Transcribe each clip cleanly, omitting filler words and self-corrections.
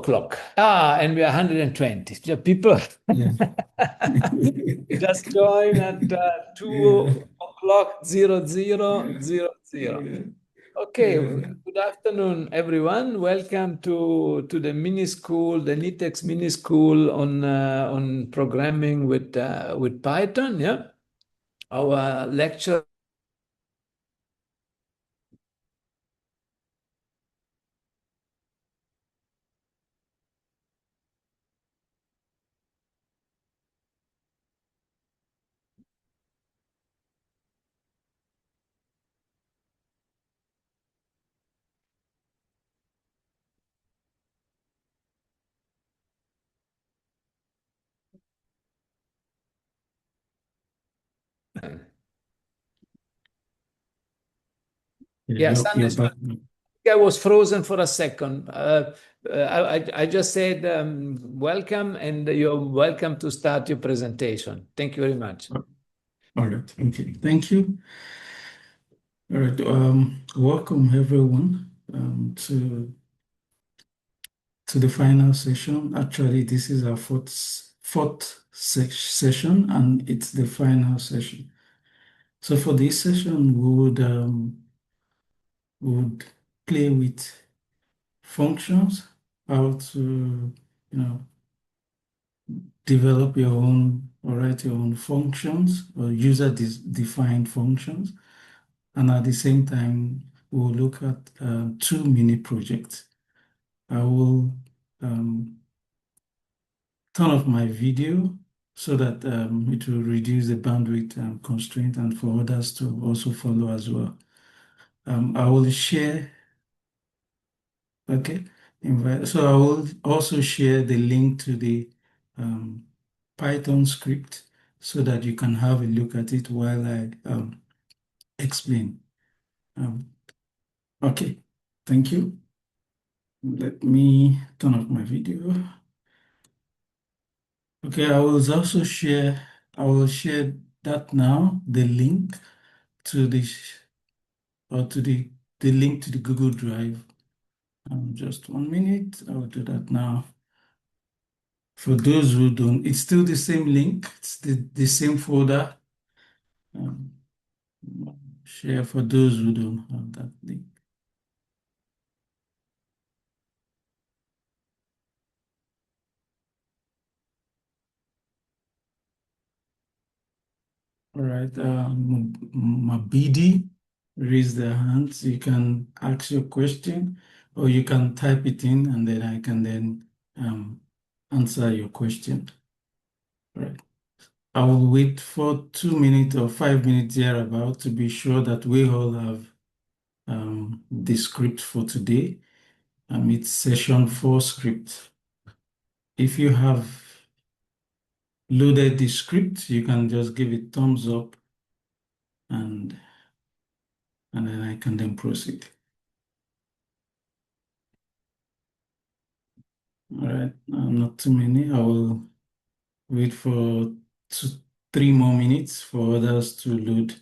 o'clock. And we are 120. The people Yeah. just join at 2 o'clock, 00:00. Yeah. Okay, good afternoon, everyone. Welcome to the mini school, the NITheCS mini school on programming with Python. Yeah, our lecture. Yeah, Yes, you're back. I was frozen for a second. I just said welcome, and you're welcome to start your presentation. Thank you very much. All right. Okay. Thank you. All right. Welcome everyone to the final session. Actually, this is our fourth session, and it's the final session. So for this session, we would play with functions, how to develop your own or write your own functions or user-defined functions. And at the same time, we'll look at two mini projects. I will turn off my video so that it will reduce the bandwidth constraint and for others to also follow as well. I will share, okay, so I will also share the link to the um, Python script so that you can have a look at it while I explain. Um, okay, thank you. Let me turn off my video. Okay, I will share that now, the link to the link to the Google Drive. Just 1 minute, I'll do that now. For those who don't, it's still the same link, it's the same folder. Um, Share for those who don't have that link. All right, Mabidi raise their hands. You can ask your question or you can type it in and then I can then answer your question. All right. I will wait for 2 minutes or 5 minutes thereabout to be sure that we all have the script for today. It's session 4 script. If you have loaded the script, you can just give it thumbs up and then I can then proceed. All right, not too many. I will wait for 3 more minutes for others to load.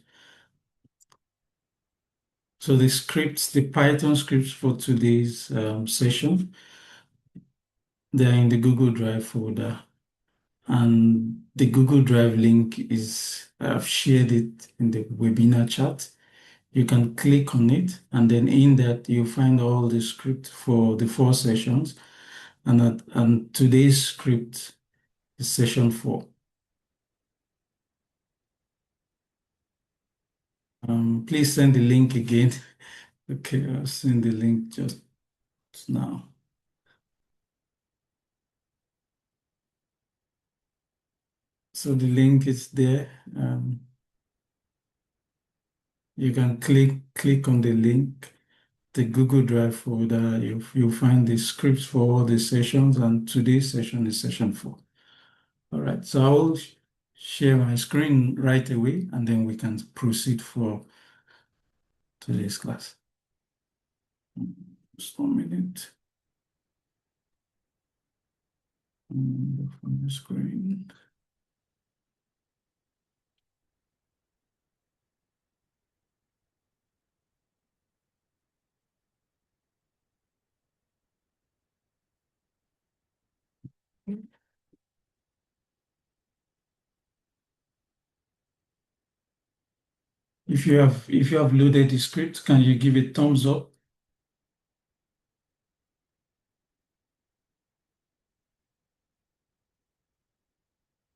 So the Python scripts for today's session, they're in the Google Drive folder. And the Google Drive link I've shared it in the webinar chat. You can click on it, and then in that you'll find all the script for the 4 sessions. And today's script is session 4. Please send the link again. Okay, I'll send the link just now. So the link is there. You can click on the link, the Google Drive folder. You'll find the scripts for all the sessions, and today's session is session 4. All right, so I'll share my screen right away, and then we can proceed for today's class. Just 1 minute. From the screen. If you have loaded the script, can you give it thumbs up?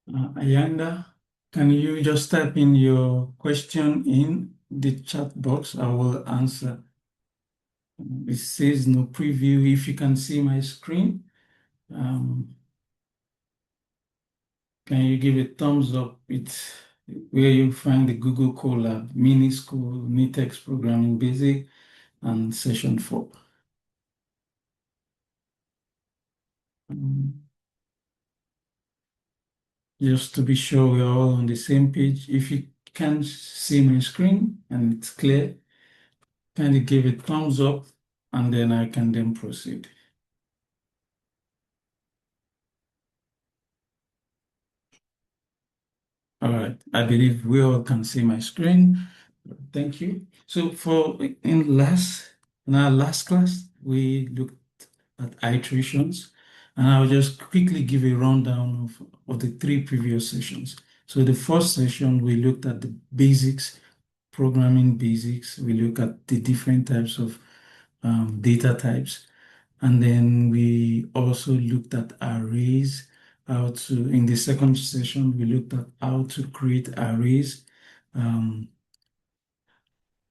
Ayanda, can you just type in your question in the chat box? I will answer. It says no preview. If you can see my screen, can you give a thumbs up? It's where you find the Google Colab, Mini School, NITheCS Programming Basic, and Session 4. Just to be sure we're all on the same page. If you can see my screen and it's clear, kindly give it thumbs up, and then I can then proceed. All right, I believe we all can see my screen. Thank you. So in our last class, we looked at iterations, and I'll just quickly give a rundown of the three previous sessions. So the first session, we looked at the basics, programming basics. We look at the different types of data types. And then we also looked at arrays, in the second session, we looked at how to create arrays.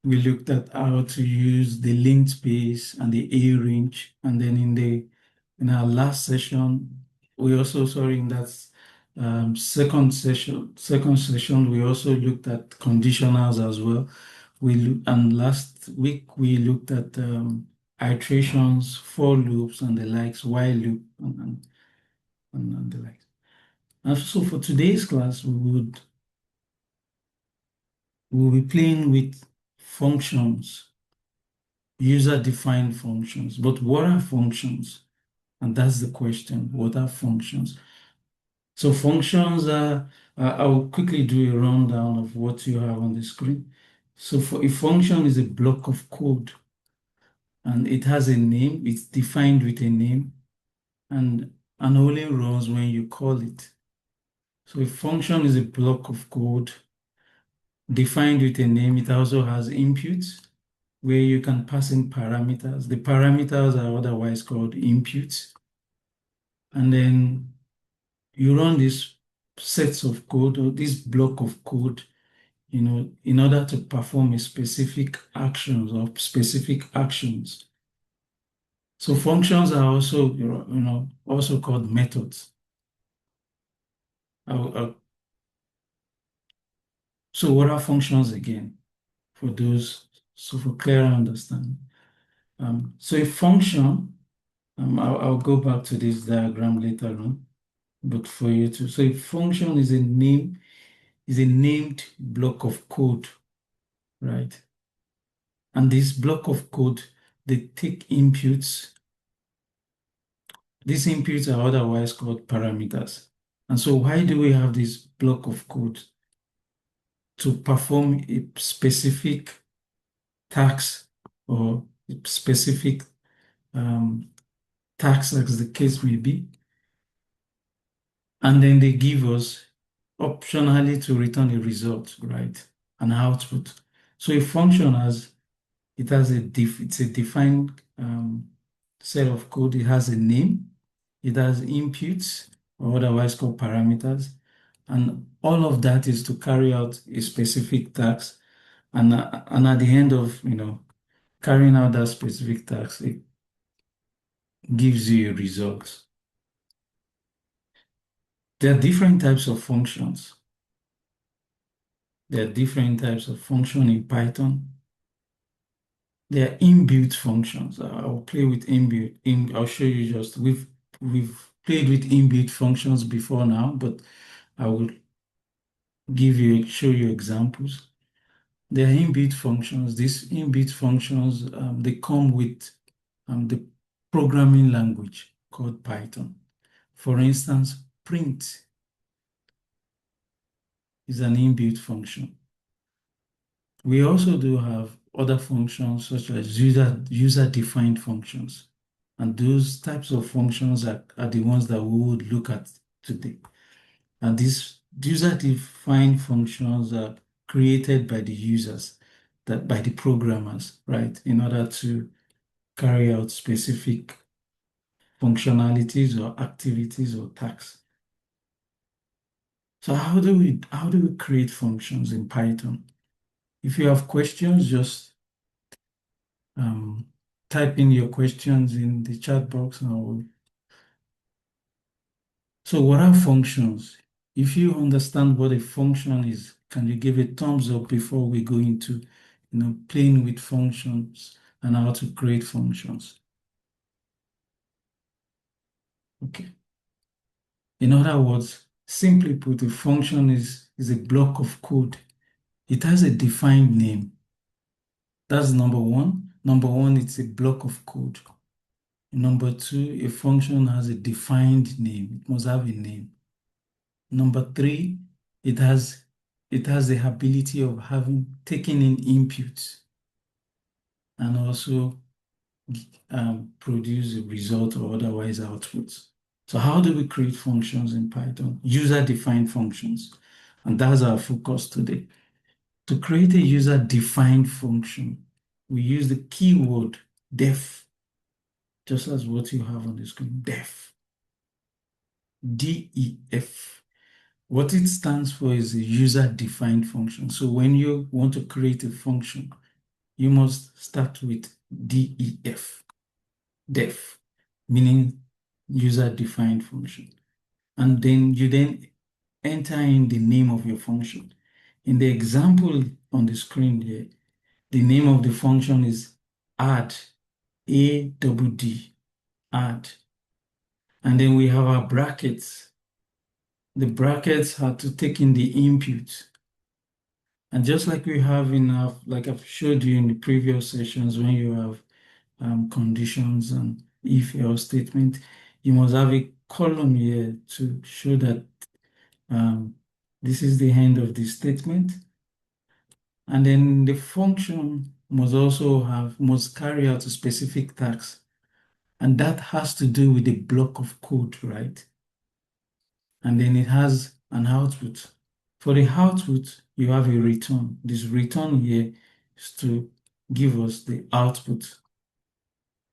We looked at how to use the linked space and the A range. And then in our last session, we also, sorry, in that second session, we also looked at conditionals as well. And last week we looked at iterations, for loops, and the likes, while loop, and the likes. And so for today's class, we'll be playing with functions, user-defined functions. But what are functions? And that's the question. What are functions? So functions are, I'll quickly do a rundown of what you have on the screen. So for a function is a block of code, and it has a name. It's defined with a name, and only runs when you call it. So a function is a block of code defined with a name. It also has inputs where you can pass in parameters. The parameters are otherwise called inputs. And then you run these sets of code, or this block of code, in order to perform a specific actions or specific actions. So functions are also, also called methods. So what are functions again? For clear understanding. So a function, I'll go back to this diagram later on, but for you to, so a function is a named block of code, right? And this block of code, they take inputs. These inputs are otherwise called parameters. And so why do we have this block of code? To perform a specific task or specific task, as the case may be. And then they give us optionally to return a result, right? An output. So a function it's a defined set of code. It has a name. It has inputs, or otherwise called parameters. And all of that is to carry out a specific task. And at the end of, carrying out that specific task, it gives you a result. There are different types of functions. There are different types of function in Python. There are inbuilt functions. I'll play with inbuilt. I'll show you we've played with inbuilt functions before now, but I will show you examples. There are inbuilt functions. These inbuilt functions, they come with the programming language called Python. For instance, print is an inbuilt function. We also do have other functions such as user-defined functions. And those types of functions are the ones that we would look at today. And these user-defined functions are created by the users, that by the programmers, right, in order to carry out specific functionalities or activities or tasks. So how do we create functions in Python? If you have questions, just type in your questions in the chat box. So what are functions? If you understand what a function is, can you give a thumbs up before we go into playing with functions and how to create functions? Okay. In other words, simply put, a function is a block of code. It has a defined name. That's number one. Number one, it's a block of code. Number two, a function has a defined name. It must have a name. Number three, it has the ability of taking in inputs and also produce a result or otherwise outputs. So how do we create functions in Python? User-defined functions. And that's our focus today. To create a user-defined function, we use the keyword def, just as what you have on the screen, def, D-E-F. What it stands for is a user-defined function. So when you want to create a function, you must start with DEF, def, meaning user-defined function. And then you enter in the name of your function. In the example on the screen here, the name of the function is add, A-D-D, add. And then we have our brackets. The brackets have to take in the input. And just like we have like I've showed you in the previous sessions, when you have conditions and if-else statement, you must have a column here to show that this is the end of the statement. And then the function must carry out a specific task. And that has to do with the block of code, right? And then it has an output. For the output, you have a return. This return here is to give us the output.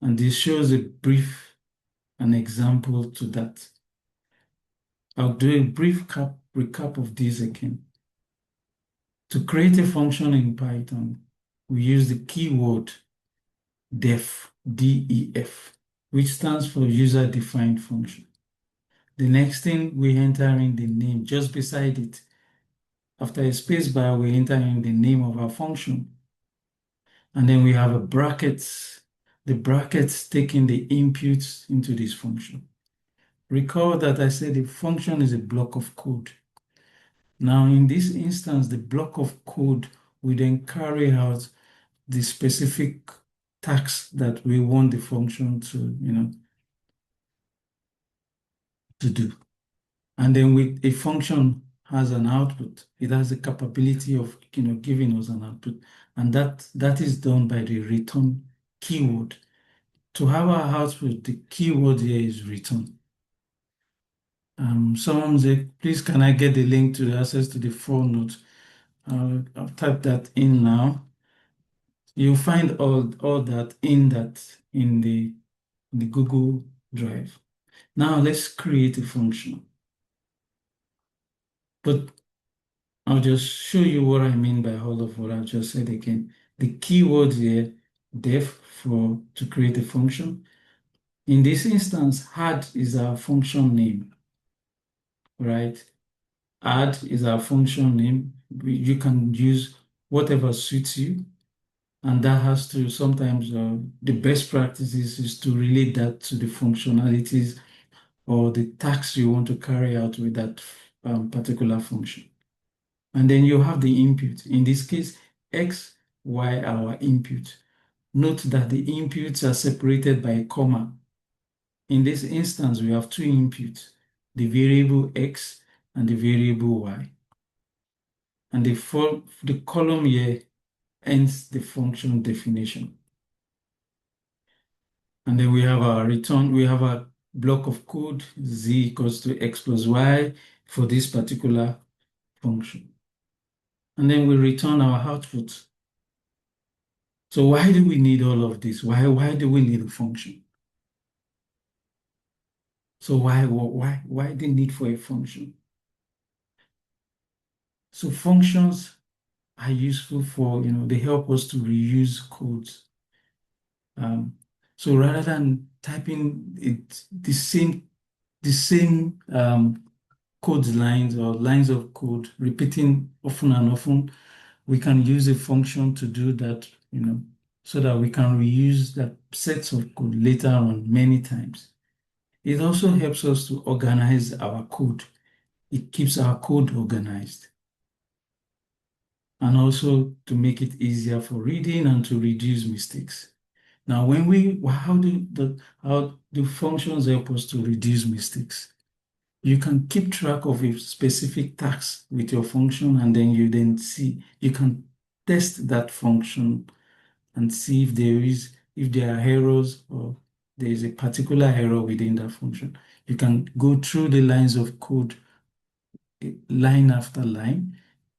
And this shows an example to that. I'll do a brief recap of this again. To create a function in Python, we use the keyword def, D-E-F, which stands for user-defined function. The next thing, we enter in the name just beside it. After a spacebar, we enter in the name of our function. And then we have a brackets, the brackets taking the inputs into this function. Recall that I said the function is a block of code. Now, in this instance, the block of code will then carry out the specific task that we want the function to do. And then with a function has an output, it has the capability of giving us an output. And that is done by the return keyword. To have our output, the keyword here is return. Someone say, please can I get the link to the access to the phone note? I'll type that in now. You'll find all that in the Google Drive. Now let's create a function. But I'll just show you what I mean by all of what I've just said again. The keyword here, def, to create a function. In this instance, add is our function name, right? Add is our function name. You can use whatever suits you. And that has to sometimes, the best practices is to relate that to the functionalities or the tasks you want to carry out with that particular function. And then you have the input. In this case, X, Y, our input. Note that the inputs are separated by a comma. In this instance, we have two inputs, the variable X and the variable Y. And the column here ends the function definition. And then we have our return, we have a block of code, z equals to x plus y for this particular function. And then we return our output. So why do we need all of this? Why do we need a function? So why the need for a function? So functions are useful for, they help us to reuse codes. So rather than typing it the same code lines or lines of code repeating often and often, we can use a function to do that, so that we can reuse that sets of code later on many times. It also helps us to organize our code. It keeps our code organized. And also to make it easier for reading and to reduce mistakes. Now, how do functions help us to reduce mistakes? You can keep track of a specific task with your function, and then you can test that function and see if there are errors or there is a particular error within that function. You can go through the lines of code line after line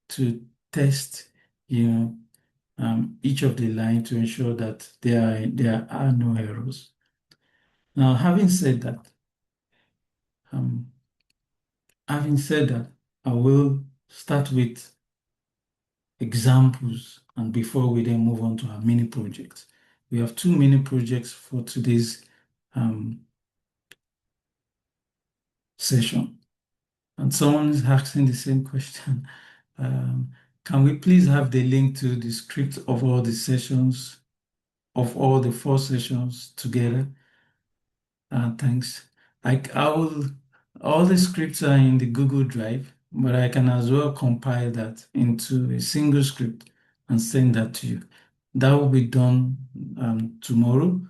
to test, each of the line to ensure that there are no errors. Now, um, having said that, I will start with examples, and before we then move on to our mini project. We have two mini projects for today's session. And someone is asking the same question. Can we please have the link to the script of all the sessions, of all the 4 sessions together? Thanks. All the scripts are in the Google Drive, but I can as well compile that into a single script and send that to you. That will be done tomorrow,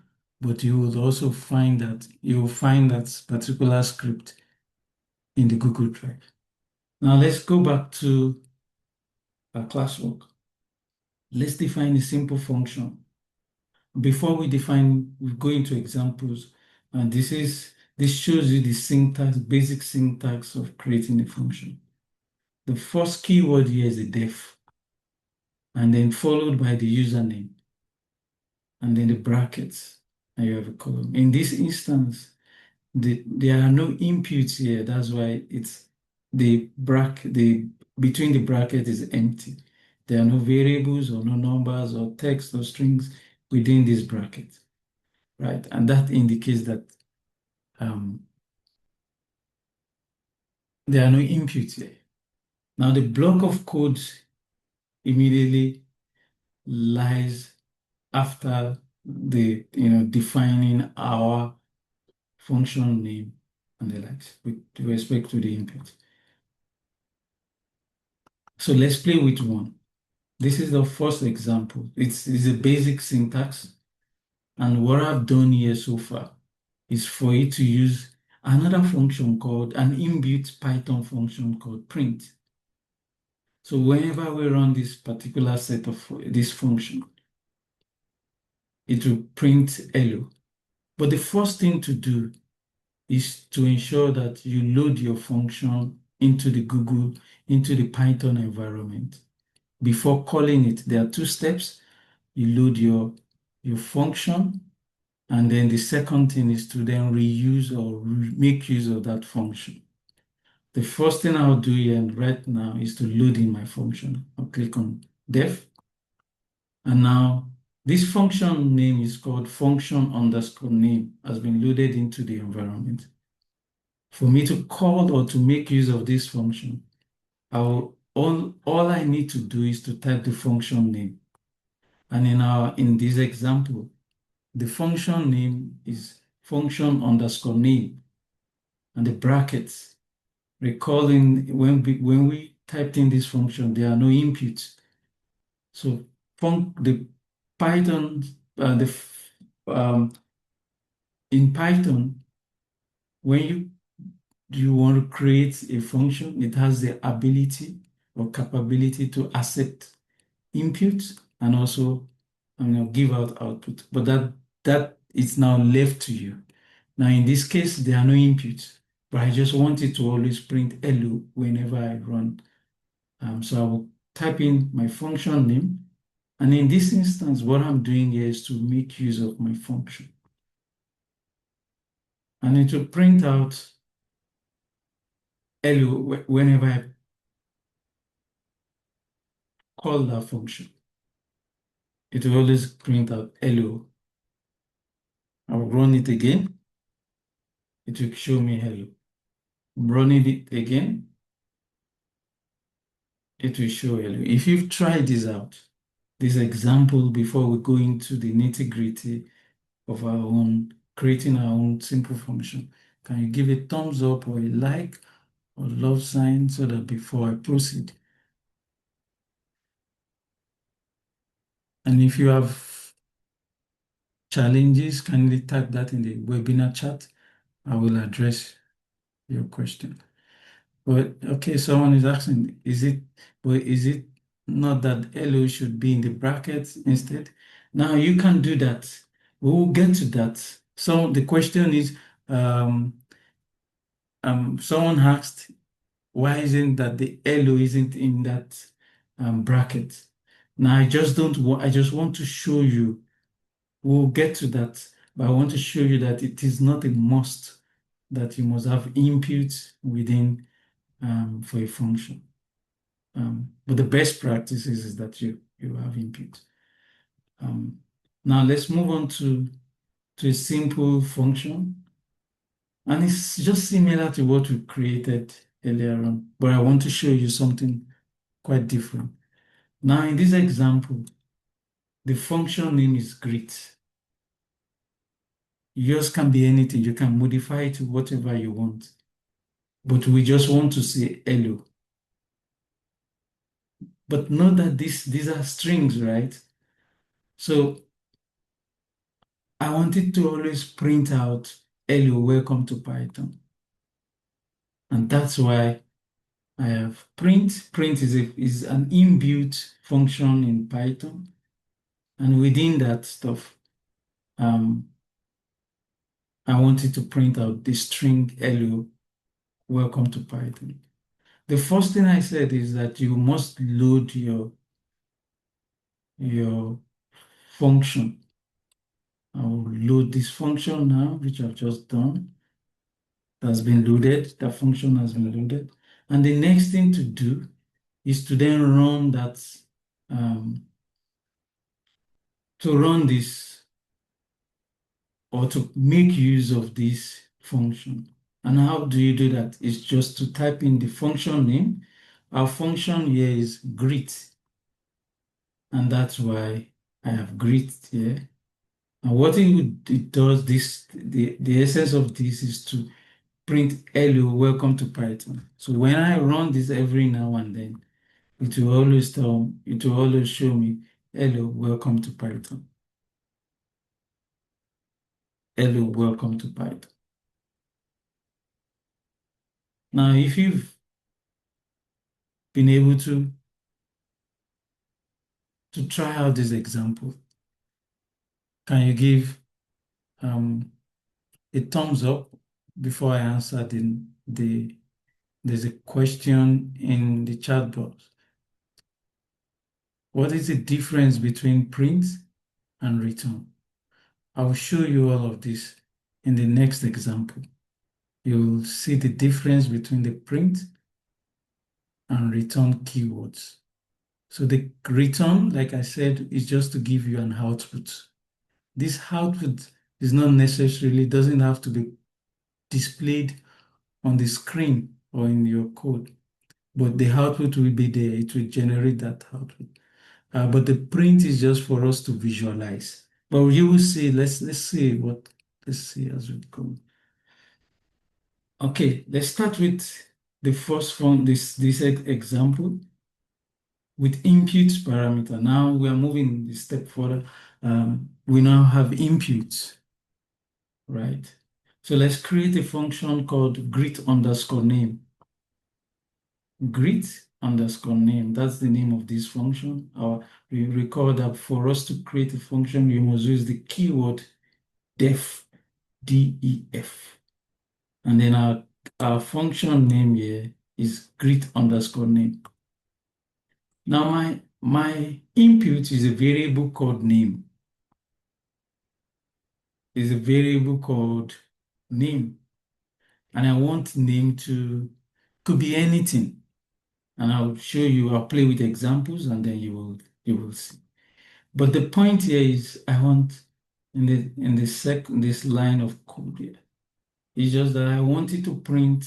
but you will find that particular script in the Google Drive. Now let's go back to our classwork. Let's define a simple function. Before we go into examples, and this shows you the syntax, basic syntax of creating a function. The first keyword here is the def, and then followed by the username, and then the brackets, and you have a column. In this instance, there are no inputs here. That's why it's between the bracket is empty. There are no variables or no numbers or text or strings within this bracket, right? And that indicates that there are no inputs here. Now the block of code immediately lies after defining our function name and the likes with respect to the input. So let's play with one. This is the first example. It's a basic syntax. And what I've done here so far is for it to use another function called an inbuilt Python function called print. So whenever we run this particular set of this function, it will print hello. But the first thing to do is to ensure that you load your function into the Python environment. Before calling it, there are 2 steps. You load your function, and then the second thing is to then reuse or make use of that function. The first thing I'll do here right now is to load in my function. I'll click on def, and now this function name is called function_name, has been loaded into the environment. For me to call or to make use of this function, all I need to do is to type the function name. And in this example, the function name is function_name, and the brackets. Recalling when we typed in this function, there are no inputs. So the Python, in Python, when you want to create a function, it has the ability or capability to accept inputs and also give out output. But that it's now left to you. Now, in this case, there are no inputs, but I just want it to always print hello whenever I run. So I will type in my function name. And in this instance, what I'm doing here is to make use of my function. And it will print out hello whenever I call that function. It will always print out hello. I'll run it again. It will show me hello. Running it again, it will show hello. If you've tried this example before we go into the nitty-gritty of our own, creating our own simple function, can you give a thumbs up or a like or love sign so that before I proceed? And if you have challenges, kindly type that in the webinar chat. I will address your question. But okay, someone is asking, is it not that hello should be in the brackets instead? Now you can do that. We will get to that. So the question is, someone asked, why isn't that the hello isn't in that bracket? Now I just don't want, I just want to show you, we'll get to that, but I want to show you that it is not a must that you must have inputs within for a function. But the best practice is that you have input. Now let's move on to a simple function. And it's just similar to what we created earlier on, but I want to show you something quite different. Now in this example, the function name is greet. Yours can be anything. You can modify it to whatever you want. But we just want to say hello. But note that these are strings, right? So I wanted to always print out hello, welcome to Python. And that's why I have print. Print is an inbuilt function in Python. And within that stuff, I wanted to print out the string hello, welcome to Python. The first thing I said is that you must load your function. I will load this function now, which I've just done. That's been loaded. That function has been loaded. And the next thing to do is to then run that, to run this or to make use of this function. And how do you do that? It's just to type in the function name. Our function here is greet. And that's why I have greet here. And what it does, the essence of this is to print hello, welcome to Python. So when I run this every now and then, it will always show me hello, welcome to Python. Hello, welcome to Python. Now, if you've been able to try out this example, can you give a thumbs up before I answer there's a question in the chat box. What is the difference between print and return? I will show you all of this in the next example. You'll see the difference between the print and return keywords. So the return, like I said, is just to give you an output. This output is not necessarily, doesn't have to be displayed on the screen or in your code, but the output will be there. It will generate that output. But the print is just for us to visualize. But you will see, let's see as we go. Okay, let's start with the first one, this example with inputs parameter. Now we are moving a step further. We now have inputs, right? So let's create a function called greet_name. Greet_name, that's the name of this function. We recall that for us to create a function, you must use the keyword def, DEF. And then our function name here is greet_name. Now my input is a variable called name. Is a variable called name. And I want name could be anything. And I'll show you, I'll play with examples and then you will see. But the point here is I want in this line of code here, it's just that I want it to print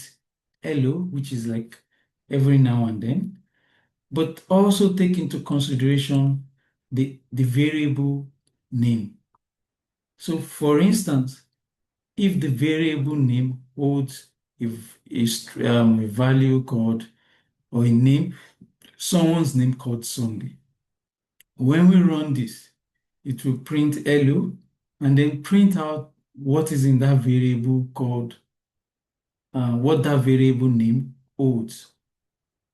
hello, which is like every now and then, but also take into consideration the variable name. So for instance, if the variable name holds a value called, or a name, someone's name called Sunday, when we run this, it will print hello and then print out what is in that variable called, what that variable name holds.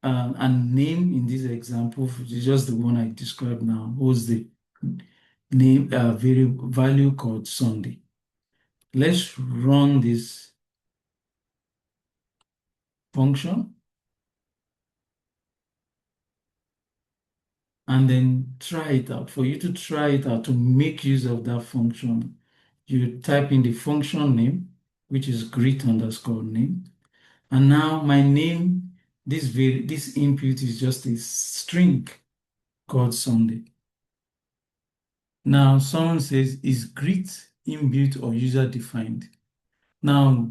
And name in this example, which is just the one I described now, holds the name variable value called Sunday. Let's run this function and then try it out. For you to try it out, to make use of that function, you type in the function name, which is greet_name. And now my name, this input is just a string called Sunday. Now someone says, is greet inbuilt or user defined? Now,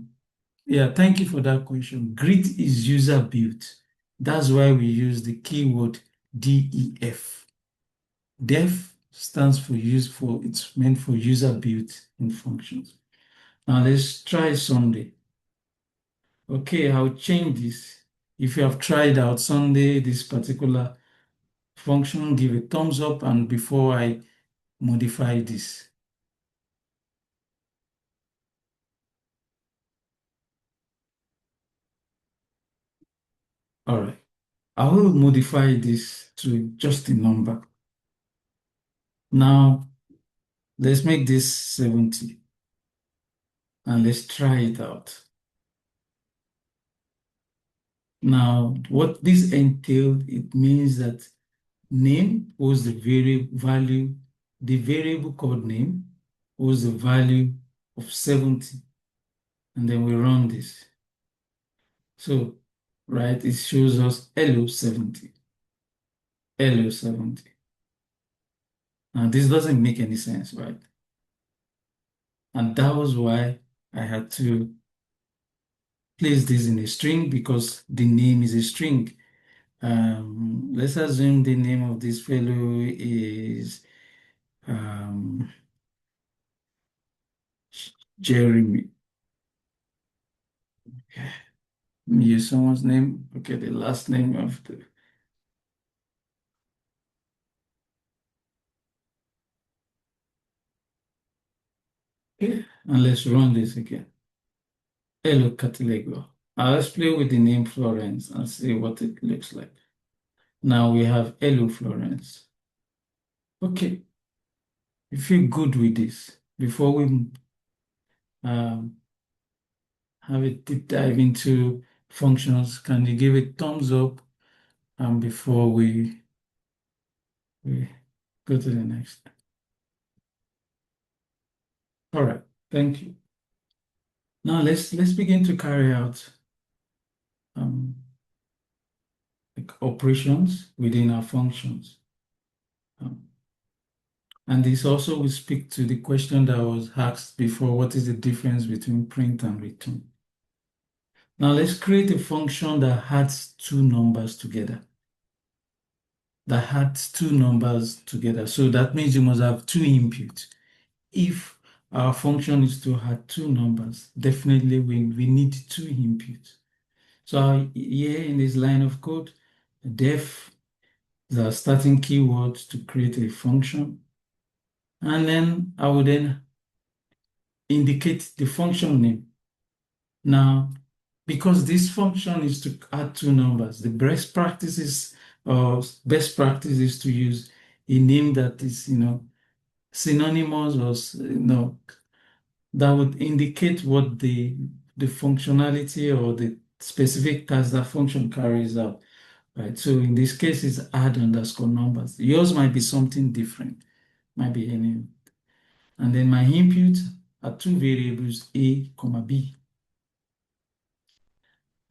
yeah, thank you for that question. Greet is user built. That's why we use the keyword DEF. Def stands for it's meant for user built in functions. Now let's try Sunday. Okay, I'll change this. If you have tried out Sunday, this particular function, give a thumbs up, and before I modify this. All right, I will modify this to just a number. Now, let's make this 70 and let's try it out. Now, what this entailed, it means that name was the variable called name was the value of 70. And then we run this. So, right, it shows us hello 70. Hello 70. Now, this doesn't make any sense, right? And that was why I had to place this in a string, because the name is a string. Let's assume the name of this fellow is Jeremy. Use someone's name. Okay, the last name of the. Okay, and let's run this again. Hello, Catilego. Let's play with the name Florence and see what it looks like. Now we have hello, Florence. Okay, you feel good with this. Before we have a deep dive into functions, can you give a thumbs up before we go to the next? All right, thank you. Now let's begin to carry out like operations within our functions. And this also will speak to the question that was asked before: what is the difference between print and return? Now let's create a function that adds two numbers together. So that means you must have two inputs. If our function is to add two numbers, definitely we need two inputs. So here in this line of code, def the starting keyword to create a function. And then I will then indicate the function name. Now, because this function is to add two numbers, the best practice is to use a name that is, synonymous or, that would indicate what the functionality or the specific task that function carries out, right? So in this case, it's add underscore numbers. Yours might be something different, might be any. And then my input are two variables, A, comma B.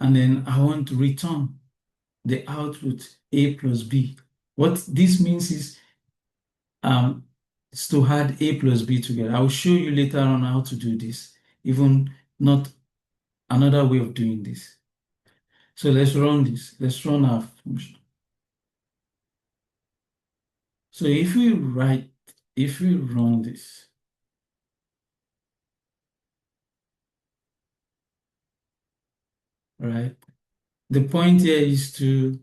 And then I want to return the output A plus B. What this means is to add A plus B together. I'll show you later on how to do this, even not another way of doing this. So let's run this. Let's run our function. So if we run this, right? The point here is to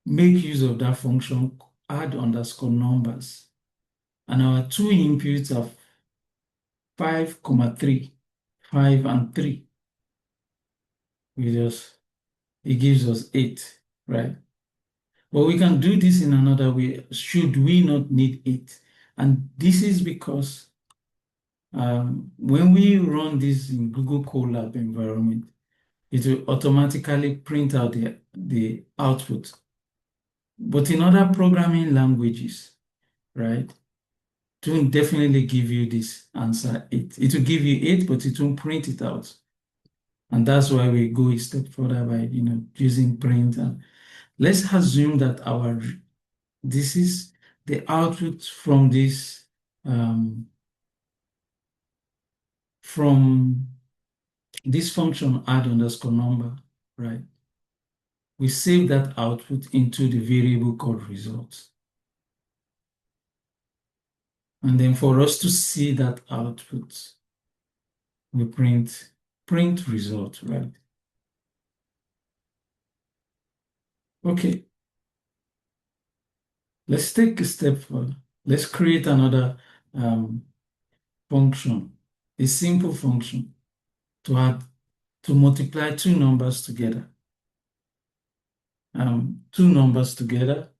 make use of that function, add underscore numbers. And our two inputs are 5, 3, 5 and 3. It gives us 8, right? But we can do this in another way, should we not need 8. And this is because when we run this in Google Colab environment, it will automatically print out the output. But in other programming languages, right, it will definitely give you this answer 8. It will give you 8, but it won't print it out. And that's why we go a step further by using print. And let's assume that this is the output from this from this function add underscore number, right? We save that output into the variable called results. And then for us to see that output, we print result, right? Okay, let's take a step further. Let's create another function, a simple function to multiply two numbers together. Two numbers together.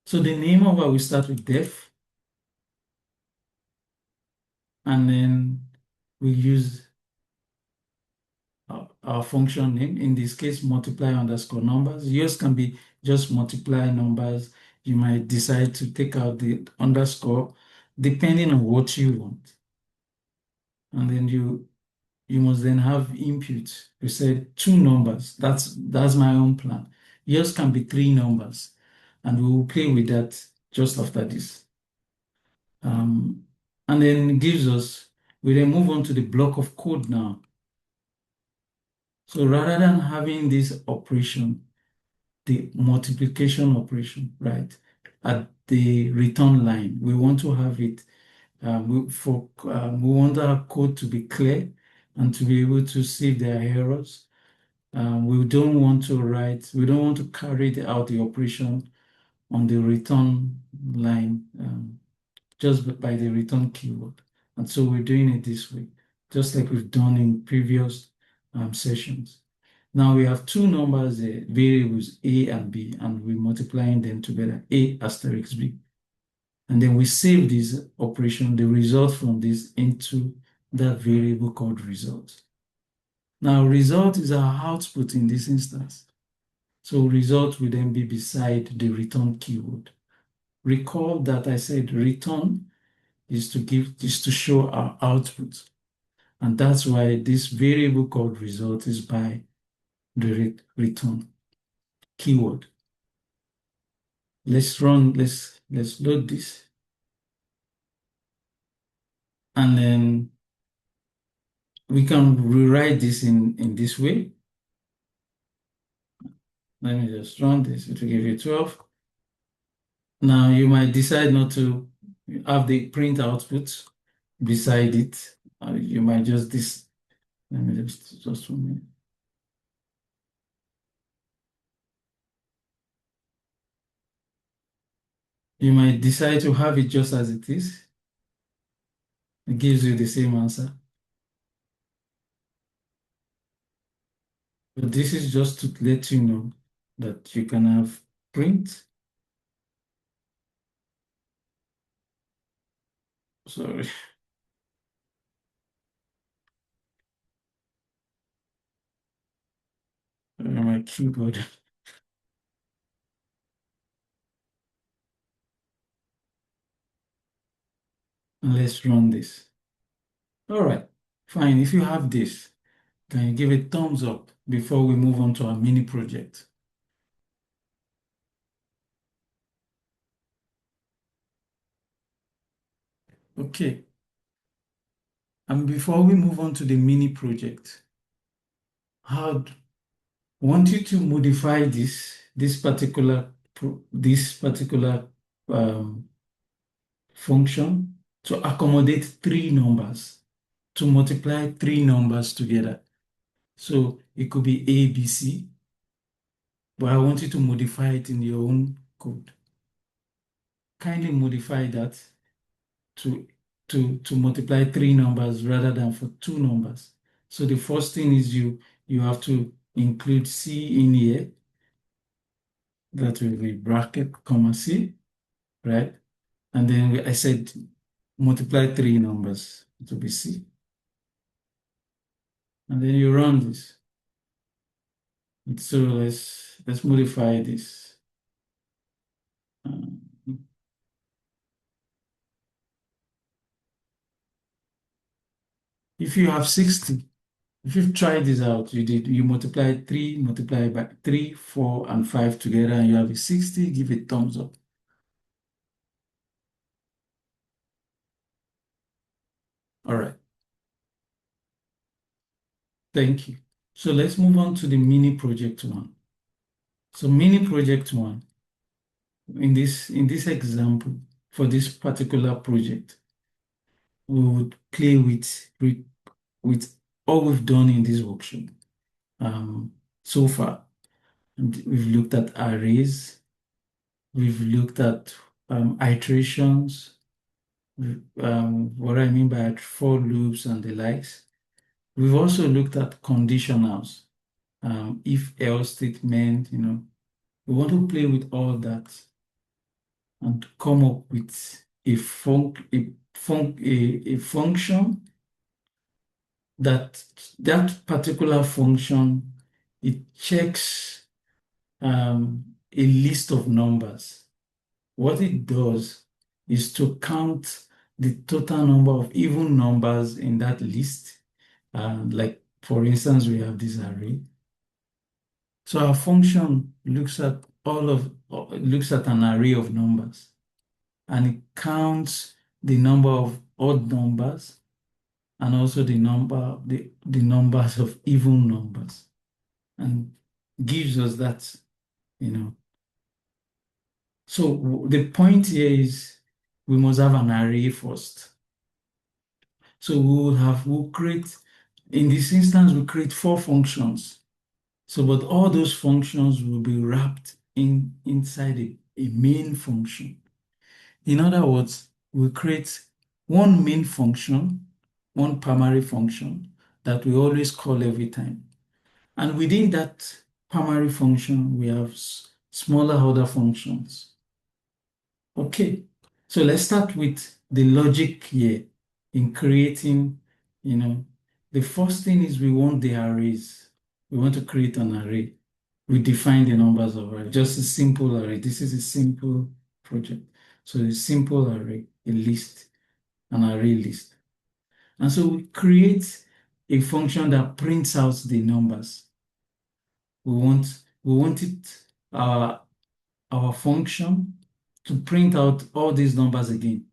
So the name of it, we start with def, and then we use our function name, in this case, multiply underscore numbers. Yours can be just multiply numbers. You might decide to take out the underscore depending on what you want. And then you must then have input. We said two numbers. That's my own plan. Yours can be three numbers, and we will play with that just after this. And then it gives us, we then move on to the block of code now. So rather than having this operation, the multiplication operation, right, at the return line, we want to have it, we want our code to be clear and to be able to see if there are errors. We don't want to carry out the operation on the return line just by the return keyword. And so we're doing it this way, just like we've done in previous sessions. Now we have two numbers, variables A and B, and we're multiplying them together, A asterisk B. And then we save this operation, the result from this, into that variable called result. Now result is our output in this instance. So result will then be beside the return keyword. Recall that I said return is to show our output. And that's why this variable called result is by the return keyword. Let's load this. And then we can rewrite this in this way. Let me just run this. It will give you 12. Now you might decide not to have the print output beside it. You might just let me just 1 minute. You might decide to have it just as it is. It gives you the same answer. But this is just to let you know that you can have print. Sorry. My keyboard. Let's run this. All right, fine. If you have this, can you give a thumbs up before we move on to our mini project? Okay. And before we move on to the mini project, how want you to modify this particular um, function to accommodate three numbers, to multiply three numbers together. So it could be A, B, C, but I want you to modify it in your own code. Kindly modify that to, to multiply three numbers rather than for two numbers. So the first thing is you have to include C in here. That will be bracket, comma C, right? And then I said multiply three numbers, it will be C. And then you run this. And so let's modify this. Um, if you have 60, if you've tried this out, you multiply 3, multiply by 3, 4, and 5 together, and you have a 60, give it thumbs up. All right. Thank you. So let's move on to the mini project one. So mini project one, in this example, for this particular project, we would play with all we've done in this workshop so far. And we've looked at arrays, we've looked at iterations, what I mean by for loops and the likes. We've also looked at conditionals, if else statement, we want to play with all that and come up with a function that particular function, it checks a list of numbers. What it does is to count the total number of even numbers in that list. Like, for instance, we have this array. So our function looks at an array of numbers, and it counts the number of odd numbers and also the numbers of even numbers, and gives us that, So the point here is we must have an array first. So we'll create, in this instance, we create 4 functions. So, but all those functions will be wrapped inside a main function. In other words, we'll create one main function, one primary function that we always call every time. And within that primary function, we have smaller other functions. Okay, so let's start with the logic here in creating, the first thing is we want the arrays. We want to create an array. We define the numbers of array, just a simple array. This is a simple project. So a simple array, a list, an array list. And so we create a function that prints out the numbers. We want it, our function, to print out all these numbers again.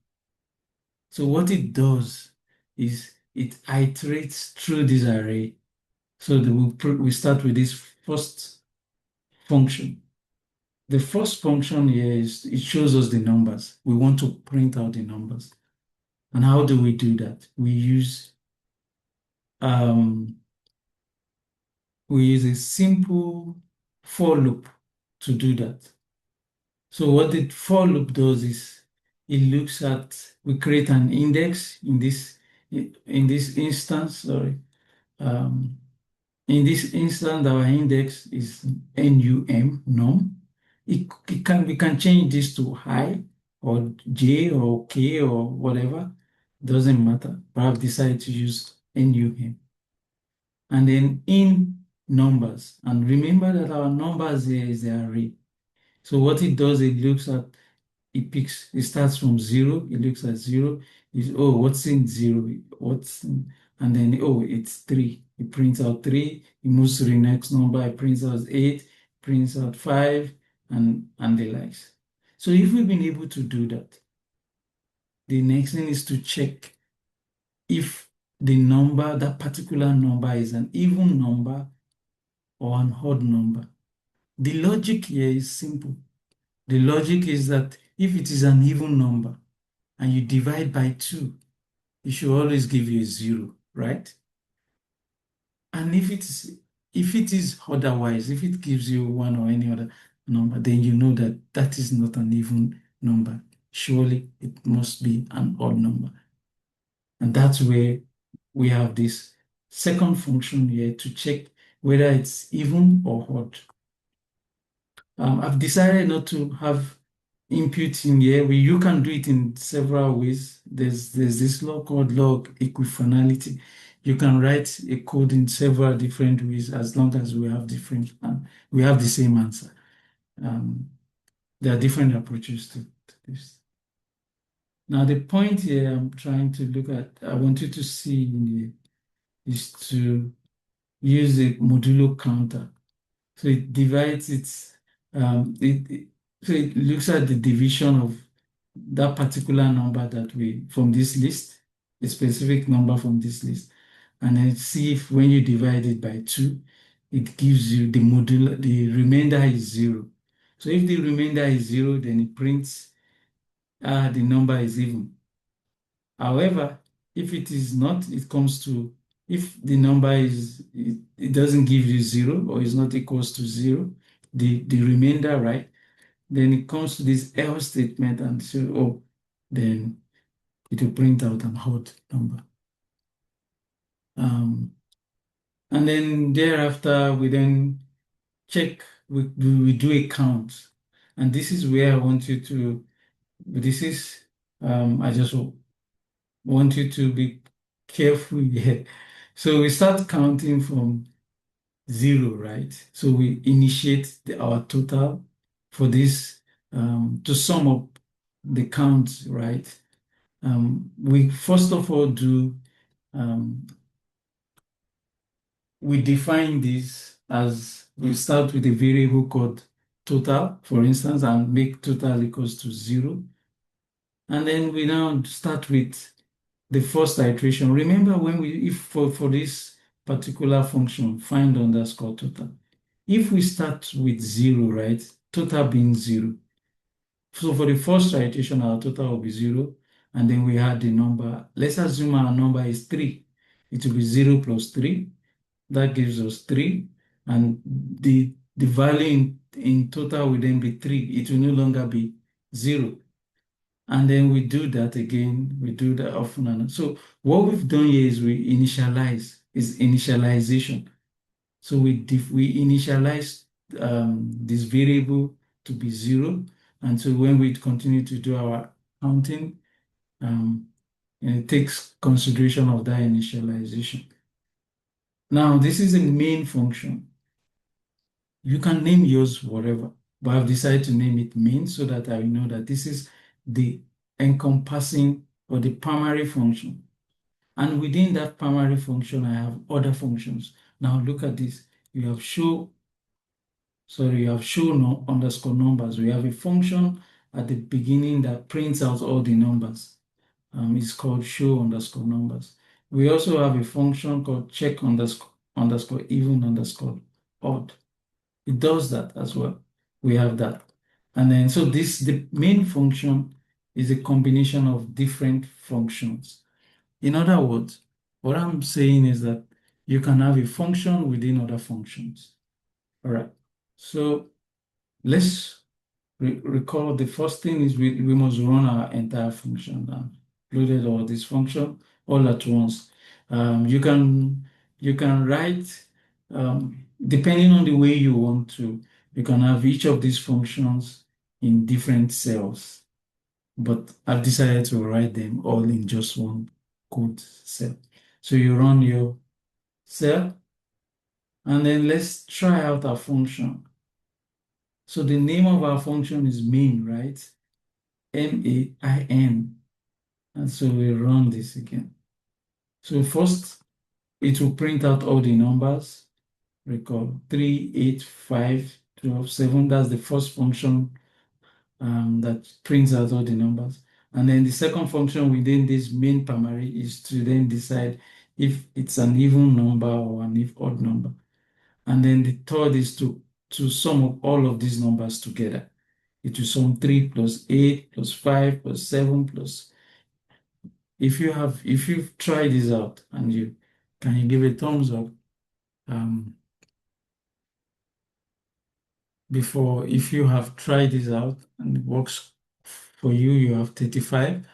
So what it does is it iterates through this array. So we start with this first function. The first function here is it shows us the numbers. We want to print out the numbers. And how do we do that? We use a simple for loop to do that. So what the for loop does is we create an index in this instance, sorry. In this instance, our index is num. we can change this to high or J or K or whatever. Doesn't matter. But I've decided to use NUM. And then in numbers. And remember that our numbers here is the array. So what it does, it looks at, it starts from 0, it looks at 0, oh, what's in 0? And then, oh, it's 3. It prints out 3, it moves to the next number, it prints out 8, prints out 5, and the likes. So if we've been able to do that, the next thing is to check if the number, that particular number, is an even number or an odd number. The logic here is simple. The logic is that if it is an even number and you divide by 2, it should always give you a 0, right? And if it is otherwise, if it gives you 1 or any other number, then you know that that is not an even number. Surely it must be an odd number. And that's where we have this second function here to check whether it's even or odd. I've decided not to have input in here. You can do it in several ways. There's this law called log equifinality. You can write a code in several different ways as long as we have the same answer. There are different approaches to this. Now the point here I'm trying to look at, I want you to see in here, is to use a modulo counter. So it divides so it looks at the division of that particular number from this list, a specific number from this list, and then see if when you divide it by 2, it gives you the remainder is 0. So if the remainder is 0, then it prints the number is even. However, if it is not, if the number it doesn't give you 0 or is not equals to 0, the remainder, right? Then it comes to this else statement and say, oh, then it will print out an odd number. And then thereafter, we then check, we do a count. And this is where I want you to, I just want you to be careful here. So we start counting from 0, right? So we initiate our total for this to sum up the count, right? We first of all we define this as we start with a variable called total, for instance, and make total equals to 0. And then we now start with the first iteration. Remember if for this particular function, find underscore total, if we start with 0, right, total being 0. So for the first iteration, our total will be 0, and then we add the number. Let's assume our number is 3. It will be 0 plus 3. That gives us 3, and the value in total will then be 3. It will no longer be 0. And then we do that again, we do that often. And so what we've done here is initialization. So we initialize this variable to be 0. And so when we continue to do our counting, it takes consideration of that initialization. Now, this is a main function. You can name yours whatever, but I've decided to name it main so that I know that this is the encompassing or the primary function. And within that primary function, I have other functions. Now look at this. You have show underscore numbers. We have a function at the beginning that prints out all the numbers. It's called show underscore numbers. We also have a function called check underscore even underscore odd. It does that as well. We have that. And then, so the main function is a combination of different functions. In other words, what I'm saying is that you can have a function within other functions. All right. So let's recall the first thing is we must run our entire function and included all this function all at once. You can write, depending on the way you want to, you can have each of these functions in different cells, but I've decided to write them all in just one code cell. So you run your cell, and then let's try out our function. So the name of our function is main, right? MAIN. And so we run this again. So first, it will print out all the numbers. Recall 3, 8, 5, 12, 7. That's the first function that prints out all the numbers. And then the second function within this main primary is to then decide if it's an even number or an if odd number. And then the third is to sum up all of these numbers together. It will sum 3 plus 8 plus 5 plus 7 plus. If you've tried this out and you can you give a thumbs up before, if you have tried this out and it works for you, you have 35.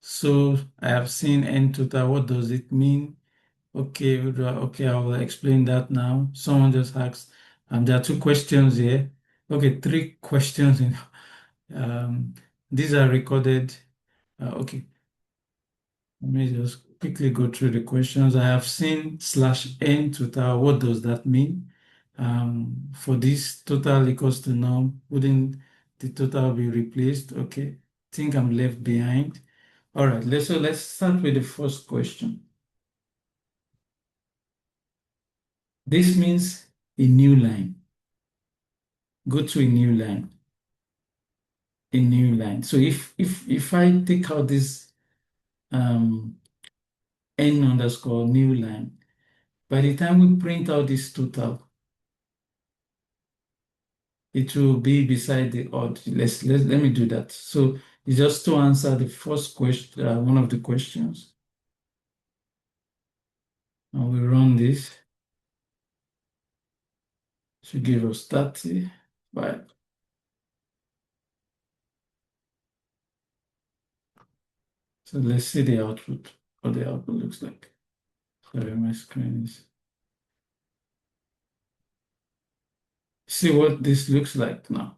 So I have seen n total. What does it mean? Okay, okay, I will explain that now. Someone just asked, there are two questions here. Okay, three questions. These are recorded. Okay, let me just quickly go through the questions. I have seen /n total. What does that mean? For this, total equals to none. Wouldn't the total be replaced? Okay, think I'm left behind. All right, let's start with the first question. This means a new line. Go to a new line. A new line. So if I take out this n underscore new line, by the time we print out this total, it will be beside the odd. Let me do that. So it's just to answer the first question, one of the questions. And we run this. Should give us 30. Right. So let's see the output, what the output looks like. Sorry, my screen is. See what this looks like now.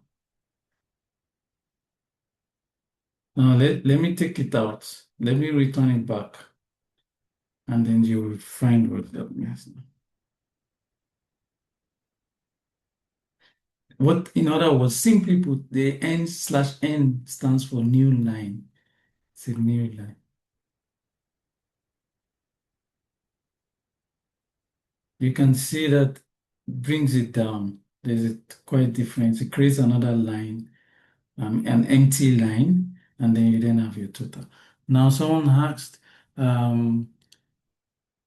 Now let me take it out. Let me return it back. And then you will find what that means. What, in other words, simply put, the n/n stands for new line. It's a new line. You can see that brings it down. There's a quite difference. It creates another line, an empty line, and then you then have your total. Now, someone asked,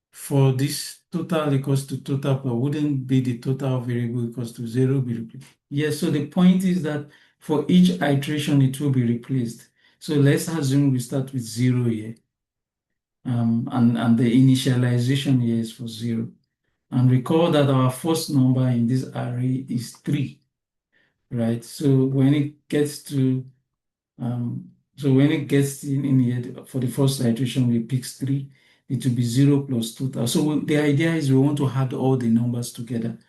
for this total equals to total, but wouldn't be the total variable equals to 0 be replaced? Yes, so the point is that for each iteration, it will be replaced. So let's assume we start with 0 here, and the initialization here is for 0. And recall that our first number in this array is 3, right? So when it gets to in here for the first iteration, we pick 3, it will be 0 plus total. So the idea is we want to add all the numbers together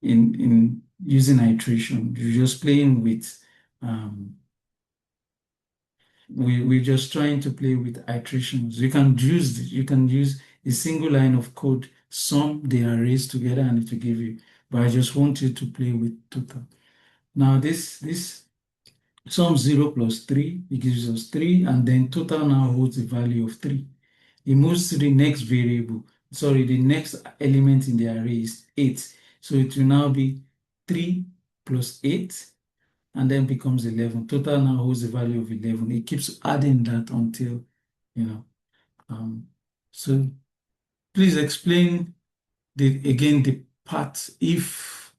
in using iteration. You're just playing with we're just trying to play with iterations. You can use a single line of code, sum the arrays together, and it will give you. But I just want you to play with total. Now this sum 0 plus 3, it gives us 3, and then total now holds the value of 3. It moves to the next variable. Sorry, the next element in the array is 8. So it will now be 3 plus 8, and then becomes 11. Total now holds the value of 11. It keeps adding that until, so please explain again the part if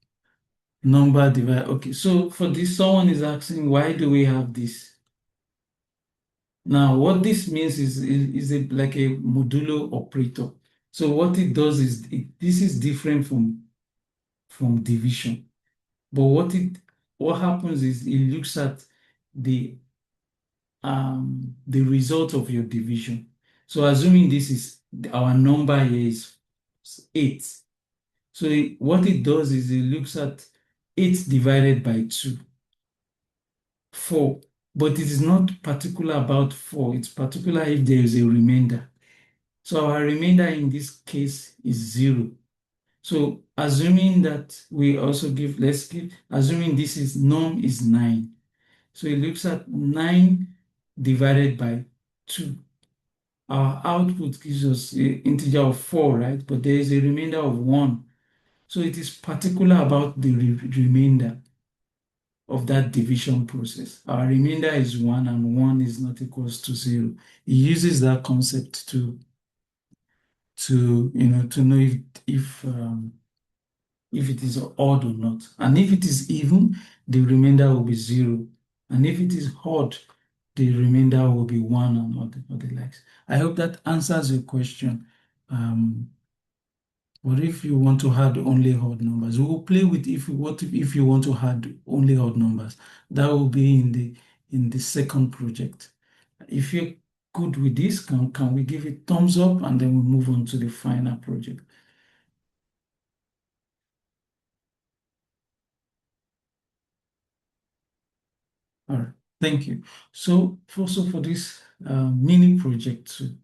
number divide. Okay, so for this, someone is asking, why do we have this? Now, what this means is like a modulo operator. So what it does is, this is different from division. But what happens is it looks at the result of your division. So assuming this is our number here is 8, So what it does is it looks at 8 divided by 2, 4. But it is not particular about 4. It's particular if there is a remainder. So our remainder in this case is 0. So assuming that we also give, assuming this is norm is 9. So it looks at 9 divided by 2. Our output gives us an integer of 4, right? But there is a remainder of 1. So it is particular about the remainder of that division process. Our remainder is 1 and 1 is not equals to 0. It uses that concept to know if it is odd or not. And if it is even, the remainder will be 0. And if it is odd, the remainder will be 1 and all the likes. I hope that answers your question. What if you want to add only odd numbers? We will play with if you want to add only odd numbers. That will be in the second project. If you're good with this, can we give it thumbs up and then we move on to the final project? All right, thank you. So also for this mini project two.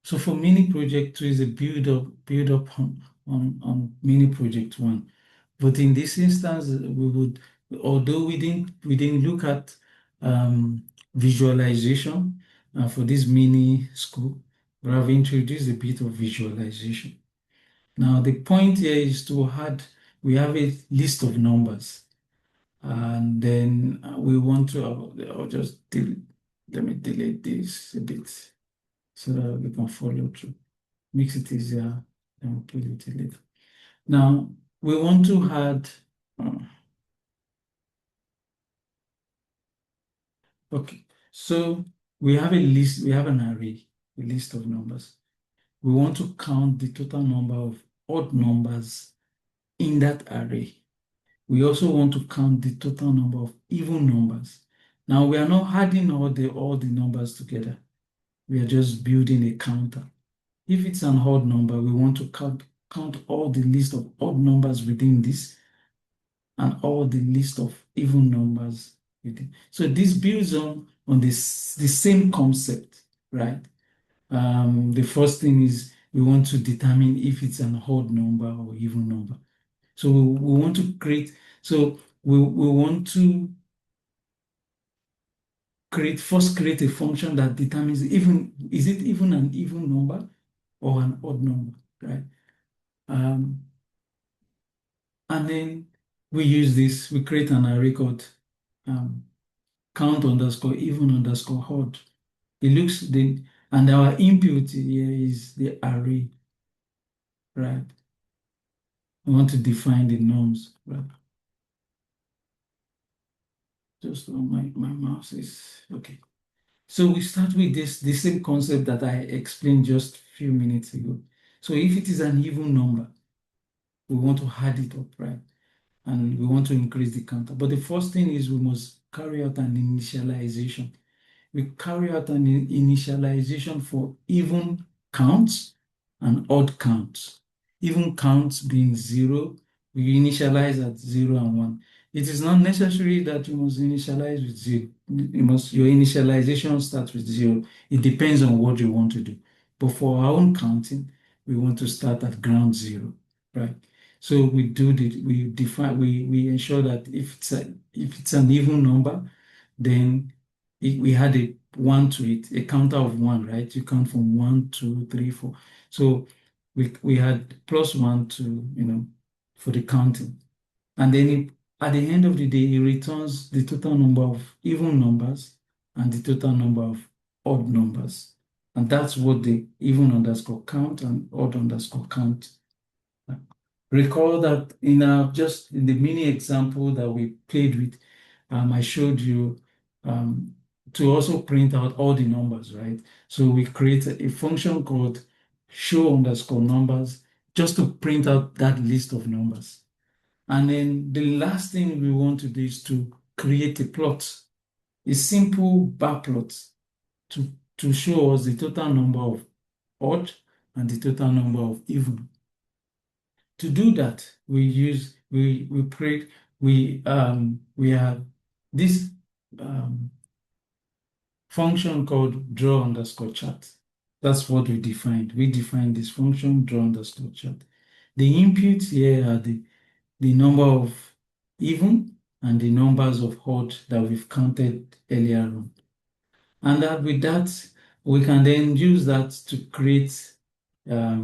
So for mini project two is a build up on mini project one. But in this instance, we would, although we didn't look at visualization for this mini school, but I've introduced a bit of visualization. Now the point here is to add, we have a list of numbers, and then we want to, I'll just let me delete this a bit so that we can follow through. Makes it easier, then we'll put it later. Now we want to add, okay, so we have a list, we have an array, a list of numbers. We want to count the total number of odd numbers in that array. We also want to count the total number of even numbers. Now we are not adding all the numbers together. We are just building a counter. If it's an odd number, we want to count all the list of odd numbers within this and all the list of even numbers within. So this builds on the same concept, right? The first thing is we want to determine if it's an odd number or even number. So we want to create, so we want to first create a function that determines is it even an even number or an odd number, right? And then we use this, we create an array called count underscore even underscore odd. It looks and our input here is the array, right? We want to define the norms, right? Just my mouse is okay. So we start with the same concept that I explained just a few minutes ago. So if it is an even number, we want to add it up, right? And we want to increase the counter. But the first thing is we must carry out an initialization. We carry out an initialization for even counts and odd counts. Even counts being 0, we initialize at 0 and 1. It is not necessary that you must initialize with 0. Your initialization starts with 0. It depends on what you want to do. But for our own counting, we want to start at ground 0, right? So we ensure that if it's an even number, then we had a 1 to it, a counter of 1, right? You count from 1, 2, 3, 4. So we had +1 to, for the counting. And then at the end of the day, it returns the total number of even numbers and the total number of odd numbers. And that's what the even underscore count and odd underscore count. Recall that just in the mini example that we played with, I showed you to also print out all the numbers, right? So we created a function called show underscore numbers just to print out that list of numbers. And then the last thing we want to do is to create a plot, a simple bar plot to show us the total number of odd and the total number of even. to do that, we have this function called draw_chart. That's what we defined. We defined this function draw_chart. The inputs here are the number of even and the numbers of odd that we've counted earlier on. And that with that, we can then use that to create a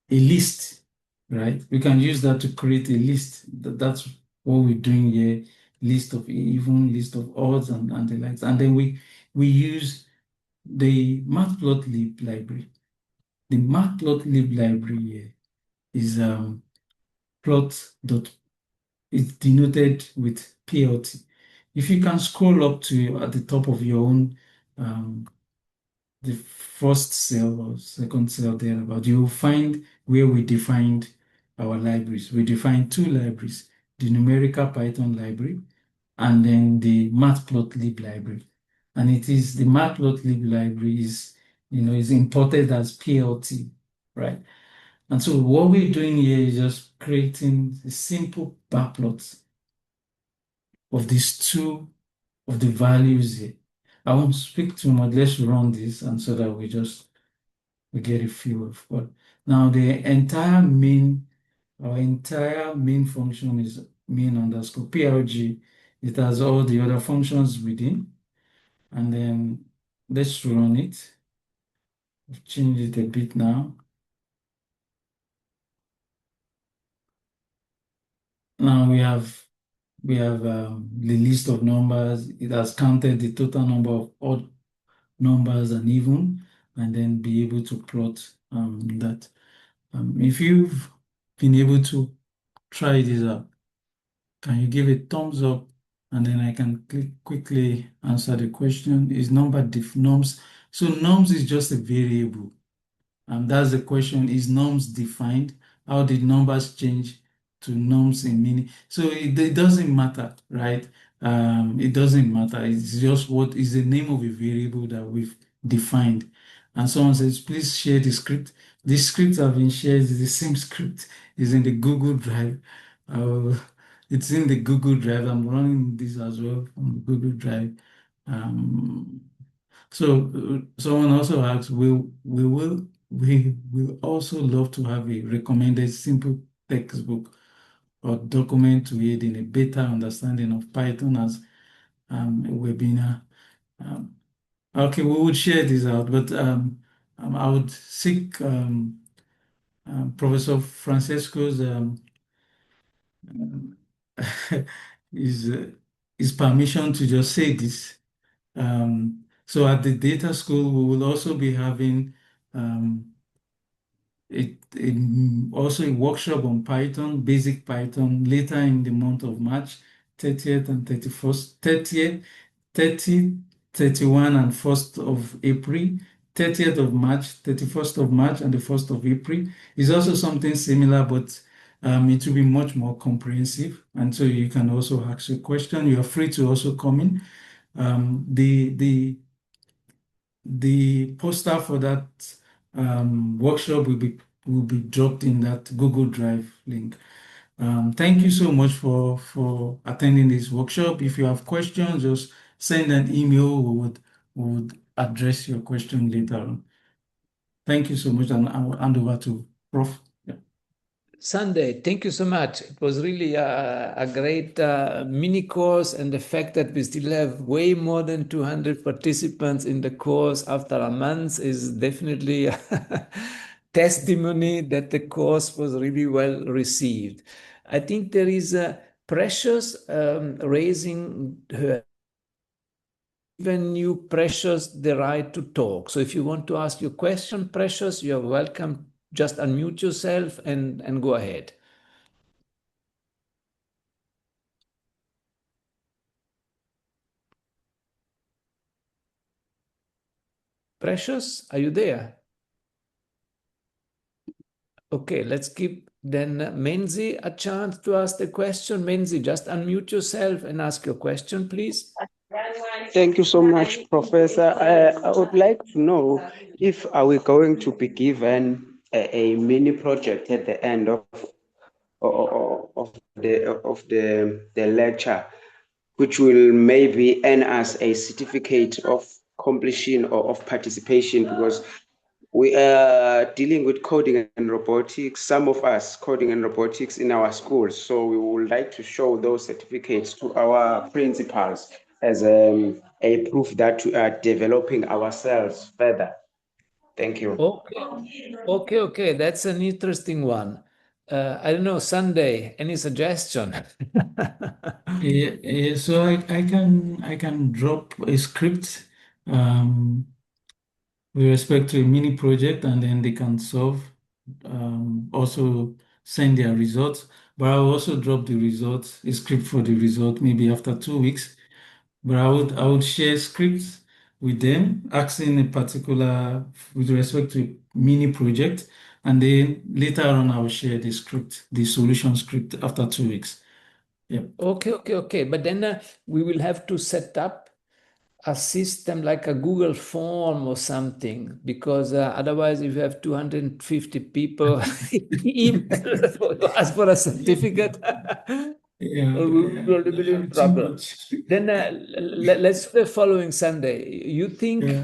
list, right? We can use that to create a list. That's what we're doing here, list of even, list of odds and the likes. And then we use the matplotlib library. The matplotlib library here is plot. It's denoted with PLT. If you can scroll up to at the top of your own the first cell or second cell there, about you will find where we defined our libraries. We defined two libraries, the numerical Python library and then the matplotlib library. And it is the matplotlib library is imported as PLT, right? And so what we're doing here is just creating a simple bar plot of these two of the values here. I won't speak too much. Let's run this and so that we get a feel of what. Now the entire main function is main_plg. It has all the other functions within. And then let's run it. I've changed it a bit now. Now we have the list of numbers. It has counted the total number of odd numbers and even, and then be able to plot that. If you've been able to try this out, can you give a thumbs up? And then I can quickly answer the question. Is number nums? So nums is just a variable. That's the question. Is nums defined? How did numbers change to nums in meaning? So it doesn't matter, right? It doesn't matter. It's just what is the name of a variable that we've defined. And someone says, please share the script. The script have been shared. Is the same script. Is in the Google Drive. It's in the Google Drive. I'm running this as well on the Google Drive. So someone also asks, we will also love to have a recommended simple textbook or document to aid in a better understanding of Python as a webinar. Okay, we would share this out, but I would seek Professor Francesco's his permission to just say this. So at the data school, we will also be having also a workshop on Python, basic Python, later in the month of March, 30th and 31st, 30, 31 and 1st of April, 30th of March, 31st of March, and the 1st of April. Is also something similar, but it will be much more comprehensive. And so you can also ask a question. You are free to also come in. The poster for that workshop will be dropped in that Google Drive link. Thank you so much for attending this workshop. If you have questions, just send an email. We would address your question later on. Thank you so much, and I will hand over to Prof. Sunday, thank you so much. It was really a great mini course, and the fact that we still have way more than 200 participants in the course after a month is definitely a testimony that the course was really well received. I think there is Precious raising her. Even you, Precious, the right to talk. So if you want to ask your question, Precious, you're welcome. Just unmute yourself and go ahead. Precious, are you there? Okay, let's give then Menzi a chance to ask the question. Menzi, just unmute yourself and ask your question, please. Thank you so much, Professor. I would like to know if are we going to be given a mini project at the end of the lecture, which will maybe earn us a certificate of completion or of participation, because we are dealing with coding and robotics, some of us coding and robotics in our schools. So we would like to show those certificates to our principals as a proof that we are developing ourselves further. Thank you. Okay. That's an interesting one. I don't know, Sunday, any suggestion? Yeah, so I can drop a script with respect to a mini project, and then they can solve, also send their results. But I'll also drop the results, a script for the result, maybe after 2 weeks. But I would share scripts with them, asking a particular with respect to mini project, and then later on I will share the script, the solution script after 2 weeks. Yep. Okay. But then we will have to set up a system like a Google form or something, because otherwise, if you have 250 people ask for a certificate, we'll be in Too trouble. much. Then let's do the following Sunday. You think Yeah.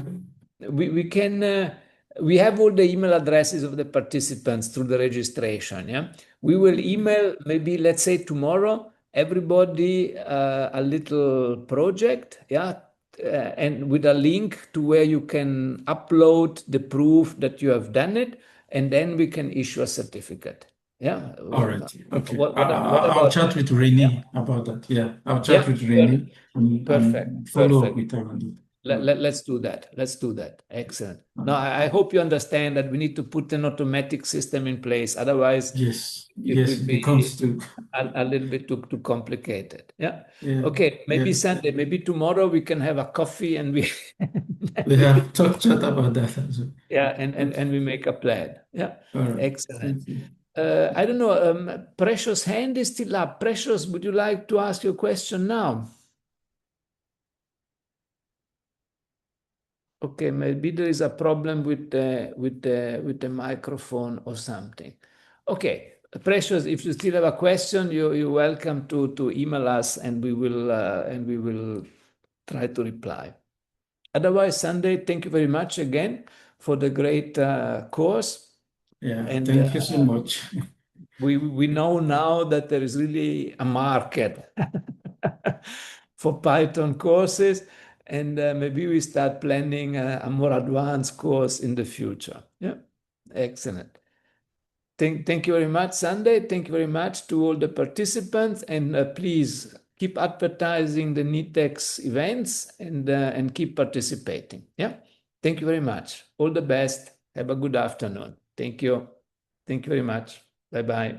we can? We have all the email addresses of the participants through the registration. Yeah, we will email maybe, let's say, tomorrow everybody a little project. Yeah, and with a link to where you can upload the proof that you have done it, and then we can issue a certificate. Yeah. All right. Okay. What I'll about chat that? with Yeah. Renee about that. Yeah. I'll chat Yeah. with Renee Perfect. and follow up with her on it. All right. Let's do that. Let's do that. Excellent. All Now, right. I hope you understand that we need to put an automatic system in place. Otherwise, Yes. it Yes. will It be becomes too. a little bit too complicated. Yeah. Yeah. Okay. Maybe Yeah. Sunday, maybe tomorrow we can have a coffee and we, We have chat about that as well. yeah, Okay. and we make a plan. Yeah. All right. Excellent. Thank you. I don't know. Precious hand is still up. Precious, would you like to ask your question now? Okay, maybe there is a problem with the microphone or something. Okay, Precious, if you still have a question, you're welcome to email us, and we will try to reply. Otherwise, Sunday, thank you very much again for the great course. Yeah. And Thank you so much. we know now that there is really a market for Python courses, and maybe we start planning a more advanced course in the future. Yeah, excellent. Thank you very much, Sunday. Thank you very much to all the participants, and please keep advertising the NITheCS events and keep participating. Yeah, thank you very much. All the best. Have a good afternoon. Thank you. Thank you very much. Bye-bye.